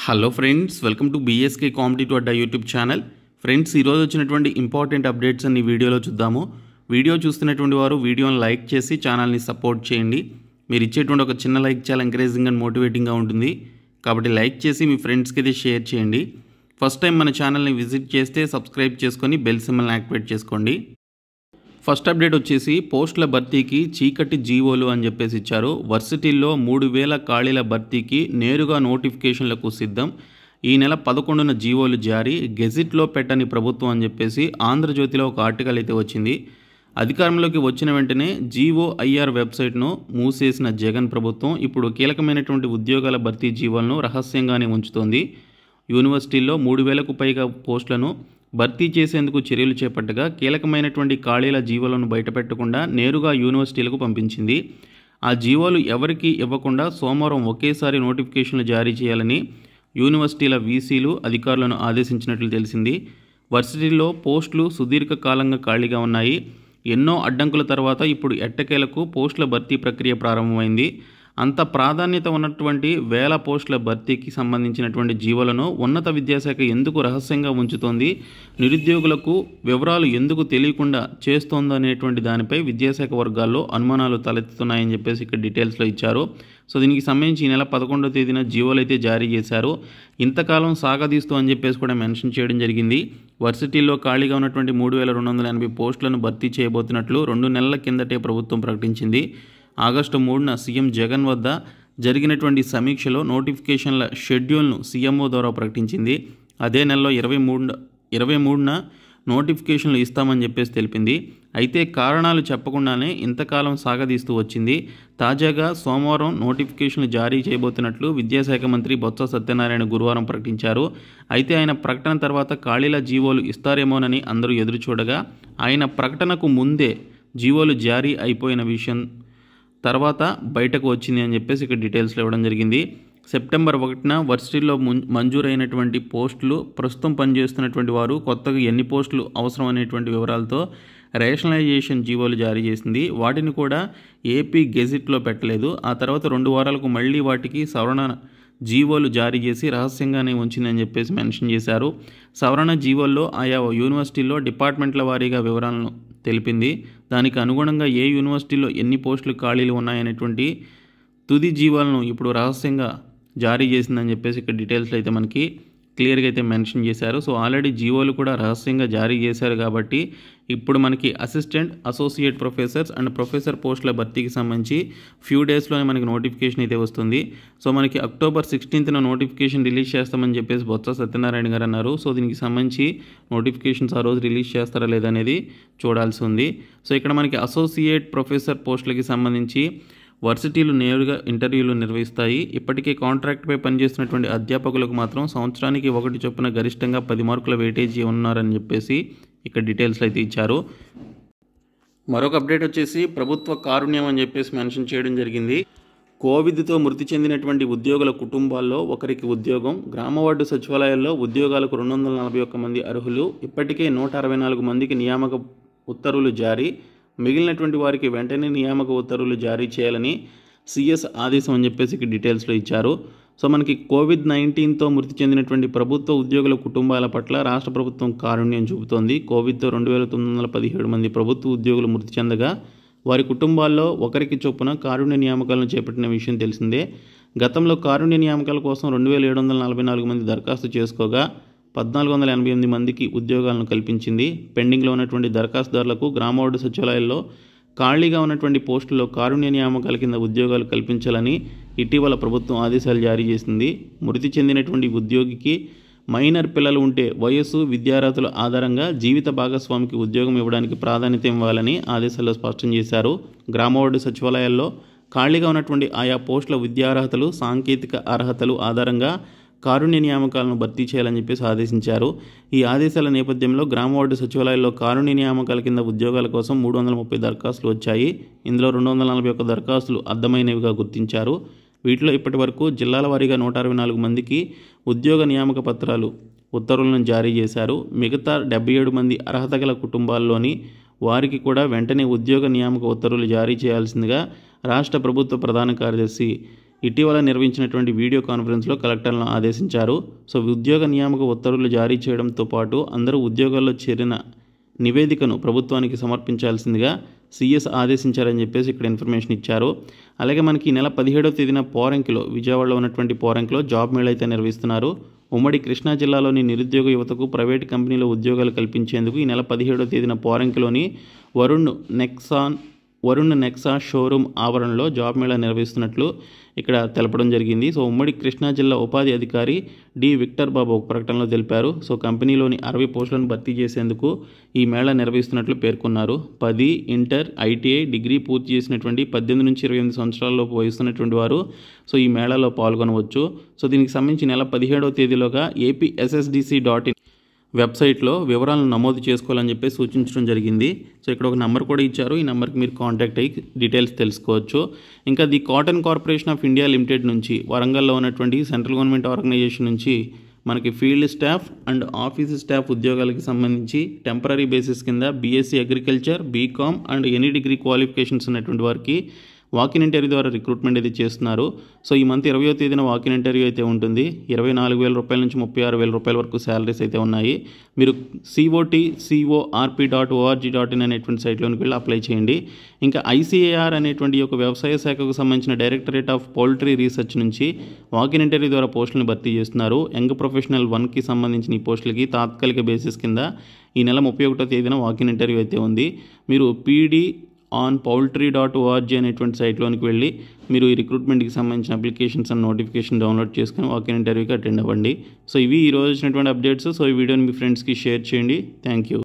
Hello friends, welcome to BSK competitive Adda YouTube channel. Friends, ఈరోజు వచ్చినటువంటి important updates అన్ని వీడియోలో చూద్దాము. వీడియో చూస్తున్నటువంటి వారు వీడియోని లైక్ చేసి ఛానల్ని సపోర్ట్ చేయండి. మీరు ఇచ్చేటువంటి ఒక చిన్న లైక్ చాలా ఎంకరేజింగ్ అండ్ మోటివేటింగ్గా ఉంటుంది. కాబట్టి లైక్ చేసి మీ ఫ్రెండ్స్కి అయితే షేర్ చేయండి. ఫస్ట్ టైం మన ఛానల్ని విజిట్ చేస్తే సబ్స్క్రైబ్ చేసుకొని బెల్ సింబల్ని యాక్టివేట్ చేసుకోండి. ఫస్ట్ అప్డేట్ వచ్చేసి పోస్టుల భర్తీకి చీకటి జీవోలు అని చెప్పేసి ఇచ్చారు. వర్సిటీల్లో 3000 ఖాళీల భర్తీకి నేరుగా నోటిఫికేషన్లకు సిద్ధం. ఈ నెల 11న జీవోలు జారీ, గెజిట్లో పెట్టని ప్రభుత్వం అని చెప్పేసి ఆంధ్రజ్యోతిలో ఒక ఆర్టికల్ అయితే వచ్చింది. అధికారంలోకి వచ్చిన వెంటనే జీఓఐఆర్ వెబ్సైట్ను మూసేసిన జగన్ ప్రభుత్వం ఇప్పుడు కీలకమైనటువంటి ఉద్యోగాల భర్తీ జీవోలను రహస్యంగానే ఉంచుతోంది. యూనివర్సిటీల్లో 3000కు పైగా పోస్టులను భర్తీ చేసేందుకు చర్యలు చేపట్టగా కీలకమైనటువంటి ఖాళీల జీవోలను బయటపెట్టకుండా నేరుగా యూనివర్సిటీలకు పంపించింది. ఆ జీవోలు ఎవరికి ఇవ్వకుండా సోమవారం ఒకేసారి నోటిఫికేషన్లు జారీ చేయాలని యూనివర్సిటీల వీసీలు అధికారులను ఆదేశించినట్లు తెలిసింది. వర్సిటీల్లో పోస్టులు సుదీర్ఘకాలంగా ఖాళీగా ఉన్నాయి. ఎన్నో అడ్డంకుల తర్వాత ఇప్పుడు ఎట్టకేలకు పోస్టుల భర్తీ ప్రక్రియ ప్రారంభమైంది. అంత ప్రాధాన్యత ఉన్నటువంటి 1000 పోస్టుల భర్తీకి సంబంధించినటువంటి జీవోలను ఉన్నత విద్యాశాఖ ఎందుకు రహస్యంగా ఉంచుతోంది, నిరుద్యోగులకు వివరాలు ఎందుకు తెలియకుండా చేస్తోందనేటువంటి దానిపై విద్యాశాఖ వర్గాల్లో అనుమానాలు తలెత్తుతున్నాయని చెప్పేసి ఇక్కడ డీటెయిల్స్లో ఇచ్చారు. సో దీనికి సంబంధించి ఈ నెల 11వ తేదీన జీవోలు అయితే జారీ చేశారు. ఇంతకాలం సాగదీస్తూ అని చెప్పేసి కూడా మెన్షన్ చేయడం జరిగింది. వర్సిటీల్లో ఖాళీగా ఉన్నటువంటి 3280 పోస్టులను భర్తీ చేయబోతున్నట్లు 2 నెలల కిందటే ప్రభుత్వం ప్రకటించింది. ఆగస్టు 3న సీఎం జగన్ వద్ద జరిగినటువంటి సమీక్షలో నోటిఫికేషన్ల షెడ్యూల్ను సీఎంఓ ద్వారా ప్రకటించింది. అదే నెలలో 23న నోటిఫికేషన్లు ఇస్తామని చెప్పేసి తెలిపింది. అయితే కారణాలు చెప్పకుండానే ఇంతకాలం సాగదీస్తూ వచ్చింది. తాజాగా సోమవారం నోటిఫికేషన్లు జారీ చేయబోతున్నట్లు విద్యాశాఖ మంత్రి బొత్స సత్యనారాయణ గురువారం ప్రకటించారు. అయితే ఆయన ప్రకటన తర్వాత ఖాళీల జీవోలు ఇస్తారేమోనని అందరూ ఎదురుచూడగా ఆయన ప్రకటనకు ముందే జీవోలు జారీ అయిపోయిన విషయం తర్వాత బయటకు వచ్చింది అని చెప్పేసి ఇక్కడ డీటెయిల్స్లో ఇవ్వడం జరిగింది. సెప్టెంబర్ 1న వర్సిటీల్లో మంజూరైనటువంటి పోస్టులు, ప్రస్తుతం పనిచేస్తున్నటువంటి వారు కొత్తగా ఎన్ని పోస్టులు అవసరం అనేటువంటి వివరాలతో రేషనలైజేషన్ జీవోలు జారీ చేసింది. వాటిని కూడా ఏపీ గెజిట్లో పెట్టలేదు. ఆ తర్వాత 2 వారాలకు మళ్ళీ వాటికి సవరణ జీవోలు జారీ చేసి రహస్యంగానే ఉంచిందని చెప్పేసి మెన్షన్ చేశారు. సవరణ జీవోల్లో ఆయా యూనివర్సిటీల్లో డిపార్ట్మెంట్ల వారీగా వివరాలను తెలిపింది. దానికి అనుగుణంగా ఏ యూనివర్సిటీలో ఎన్ని పోస్టులు ఖాళీలు ఉన్నాయనేటువంటి తుది జీవోలను ఇప్పుడు రహస్యంగా జారీ చేసిందని చెప్పేసి ఇక్కడ డీటెయిల్స్లో అయితే మనకి క్లియర్గా అయితే మెన్షన్ చేశారు. సో ఆల్రెడీ జీవోలు కూడా రహస్యంగా జారీ చేశారు కాబట్టి ఇప్పుడు మనకి assistant, associate professors and professor పోస్టుల భర్తీకి సంబంధించి ఫ్యూ డేస్లోనే మనకి నోటిఫికేషన్ అయితే వస్తుంది. సో మనకి అక్టోబర్ 16న నోటిఫికేషన్ రిలీజ్ చేస్తామని చెప్పేసి బొత్స సత్యనారాయణ గారు అన్నారు. సో దీనికి సంబంధించి నోటిఫికేషన్స్ ఆ రోజు రిలీజ్ చేస్తారా లేదనేది చూడాల్సి ఉంది. సో ఇక్కడ మనకి అసోసియేట్ ప్రొఫెసర్ పోస్టులకి సంబంధించి వర్సిటీలు నేరుగా ఇంటర్వ్యూలు నిర్వహిస్తాయి. ఇప్పటికే కాంట్రాక్ట్పై పనిచేస్తున్నటువంటి అధ్యాపకులకు మాత్రం సంవత్సరానికి 1 చొప్పున గరిష్టంగా 10 మార్కుల వెయిటేజీ ఉన్నారని చెప్పేసి ఇక్కడ డీటెయిల్స్లో అయితే ఇచ్చారు. మరొక అప్డేట్ వచ్చేసి ప్రభుత్వ కారుణ్యం అని చెప్పేసి మెన్షన్ చేయడం జరిగింది. కోవిడ్తో మృతి చెందినటువంటి ఉద్యోగుల కుటుంబాల్లో ఒకరికి ఉద్యోగం, గ్రామ వార్డు సచివాలయాల్లో ఉద్యోగాలకు 241 మంది అర్హులు, ఇప్పటికే 164 మందికి నియామక ఉత్తర్వులు జారీ, మిగిలినటువంటి వారికి వెంటనే నియామక ఉత్తర్వులు జారీ చేయాలని సీఎస్ ఆదేశం అని చెప్పేసి ఇక్కడ డీటెయిల్స్లో ఇచ్చారు. సో మనకి కోవిడ్-19తో మృతి చెందినటువంటి ప్రభుత్వ ఉద్యోగుల కుటుంబాల పట్ల రాష్ట్ర ప్రభుత్వం కారుణ్యం చూపుతోంది. కోవిడ్తో 2917 మంది ప్రభుత్వ ఉద్యోగులు మృతి చెందగా వారి కుటుంబాల్లో ఒకరికి చొప్పున కారుణ్య నియామకాలను చేపట్టిన విషయం తెలిసిందే. గతంలో కారుణ్య నియామకాల కోసం 2744 మంది దరఖాస్తు చేసుకోగా 1488 మందికి ఉద్యోగాలను కల్పించింది. పెండింగ్లో ఉన్నటువంటి దరఖాస్తుదారులకు గ్రామ వార్డు సచివాలయాల్లో ఖాళీగా ఉన్నటువంటి పోస్టుల్లో కారుణ్య నియామకాల కింద ఉద్యోగాలు కల్పించాలని ఇటీవల ప్రభుత్వం ఆదేశాలు జారీ చేసింది. మృతి చెందినటువంటి ఉద్యోగికి మైనర్ పిల్లలు ఉంటే వయస్సు, విద్యార్హతల ఆధారంగా జీవిత భాగస్వామికి ఉద్యోగం ఇవ్వడానికి ప్రాధాన్యత ఇవ్వాలని ఆదేశాల్లో స్పష్టం చేశారు. గ్రామ వార్డు సచివాలయాల్లో ఖాళీగా ఉన్నటువంటి ఆయా పోస్టుల విద్యార్హతలు, సాంకేతిక అర్హతలు ఆధారంగా కారుణ్య నియామకాలను భర్తీ చేయాలని చెప్పేసి ఆదేశించారు. ఈ ఆదేశాల నేపథ్యంలో గ్రామ వార్డు సచివాలయాల్లో కారుణ్య నియామకాల కింద ఉద్యోగాల కోసం 330 దరఖాస్తులు వచ్చాయి. ఇందులో 241 దరఖాస్తులు అర్థమైనవిగా గుర్తించారు. వీటిలో ఇప్పటి వరకు జిల్లాల వారీగా 164 మందికి ఉద్యోగ నియామక పత్రాలు, ఉత్తర్వులను జారీ చేశారు. మిగతా 77 మంది అర్హత గల కుటుంబాల్లోని వారికి కూడా వెంటనే ఉద్యోగ నియామక ఉత్తర్వులు జారీ చేయాల్సిందిగా రాష్ట్ర ప్రభుత్వ ప్రధాన కార్యదర్శి ఇటీవల నిర్వహించినటువంటి వీడియో కాన్ఫరెన్స్లో కలెక్టర్లను ఆదేశించారు. సో ఉద్యోగ నియామక ఉత్తర్వులు జారీ చేయడంతో పాటు అందరూ ఉద్యోగాల్లో చేరిన నివేదికను ప్రభుత్వానికి సమర్పించాల్సిందిగా సీఎస్ ఆదేశించారని చెప్పేసి ఇక్కడ ఇన్ఫర్మేషన్ ఇచ్చారు. అలాగే మనకి ఈ నెల 17వ తేదీన పోరంకిలో, విజయవాడలో ఉన్నటువంటి పోరంకిలో జాబ్ మేళా అయితే నిర్వహిస్తున్నారు. ఉమ్మడి కృష్ణా జిల్లాలోని నిరుద్యోగ యువతకు ప్రైవేట్ కంపెనీలో ఉద్యోగాలు కల్పించేందుకు ఈ నెల 17వ తేదీన పోరంకిలోని వరుణ్ నెక్సా షోరూమ్ ఆవరణలో జాబ్ మేళా నిర్వహిస్తున్నట్లు ఇక్కడ తెలపడం జరిగింది. సో ఉమ్మడి కృష్ణా జిల్లా ఉపాధి అధికారి డి విక్టర్ బాబు ఒక ప్రకటనలో తెలిపారు. సో కంపెనీలోని 60 పోస్టులను భర్తీ చేసేందుకు ఈ మేళా నిర్వహిస్తున్నట్లు పేర్కొన్నారు. 10 ఇంటర్, ఐటీఐ, డిగ్రీ పూర్తి చేసినటువంటి 18 నుంచి 28 సంవత్సరాలలోపు వయసున్నటువంటి వారు సో ఈ మేళాలో పాల్గొనవచ్చు. సో దీనికి సంబంధించి నెల 17వ తేదీలోగా APSSDC.in వెబ్సైట్లో వివరాలను నమోదు చేసుకోవాలని చెప్పి సూచించడం జరిగింది. సో ఇక్కడ ఒక నెంబర్ కూడా ఇచ్చారు. ఈ నెంబర్కి మీరు కాంటాక్ట్ అయ్యి డీటెయిల్స్ తెలుసుకోవచ్చు. ఇంకా the cotton corporation of India limited నుంచి, వరంగల్లో ఉన్నటువంటి సెంట్రల్ గవర్నమెంట్ ఆర్గనైజేషన్ నుంచి మనకి field staff and office staff ఉద్యోగాలకి సంబంధించి టెంపరీ బేసిస్ కింద BSc agriculture, BCom and any degree qualifications ఉన్నటువంటి వారికి వాకిన్ ఇంటర్వ్యూ ద్వారా రిక్రూట్మెంట్ అయితే చేస్తున్నారు. సో ఈ మంత్ 20వ తేదీన వాకిన్ ఇంటర్వ్యూ అయితే ఉంటుంది. 24,000 రూపాయల నుంచి 36,000 రూపాయల వరకు శాలరీస్ అయితే ఉన్నాయి. మీరు COT.org.in అనేటువంటి సైట్లోకి వెళ్ళి అప్లై చేయండి. ఇంకా ICAR అనేటువంటి ఒక వ్యవసాయ శాఖకు సంబంధించిన డైరెక్టరేట్ ఆఫ్ పౌల్ట్రీ రీసెర్చ్ నుంచి వాకిన్ ఇంటర్వ్యూ ద్వారా పోస్టులను భర్తీ చేస్తున్నారు. యంగ్ ప్రొఫెషనల్ 1కి సంబంధించిన ఈ పోస్టులకి తాత్కాలిక బేసిస్ కింద ఈ నెల 31వ తేదీన వాకిన్ ఇంటర్వ్యూ అయితే ఉంది. మీరు pd.on.poultry.org అనేటువంటి సైట్లోనికి వెళ్ళి మీరు ఈ రిక్రూట్మెంట్కి సంబంధించిన అప్లికేషన్స్ అండ్ నోటిఫికేషన్ డౌన్లోడ్ చేసుకుని వాకిన్ ఇంటర్వ్యూకి అటెండ్ అవ్వండి. సో ఇవి ఈరోజు వచ్చినటువంటి అప్డేట్స్. సో ఈ వీడియోని మీ ఫ్రెండ్స్కి షేర్ చేయండి. Thank you.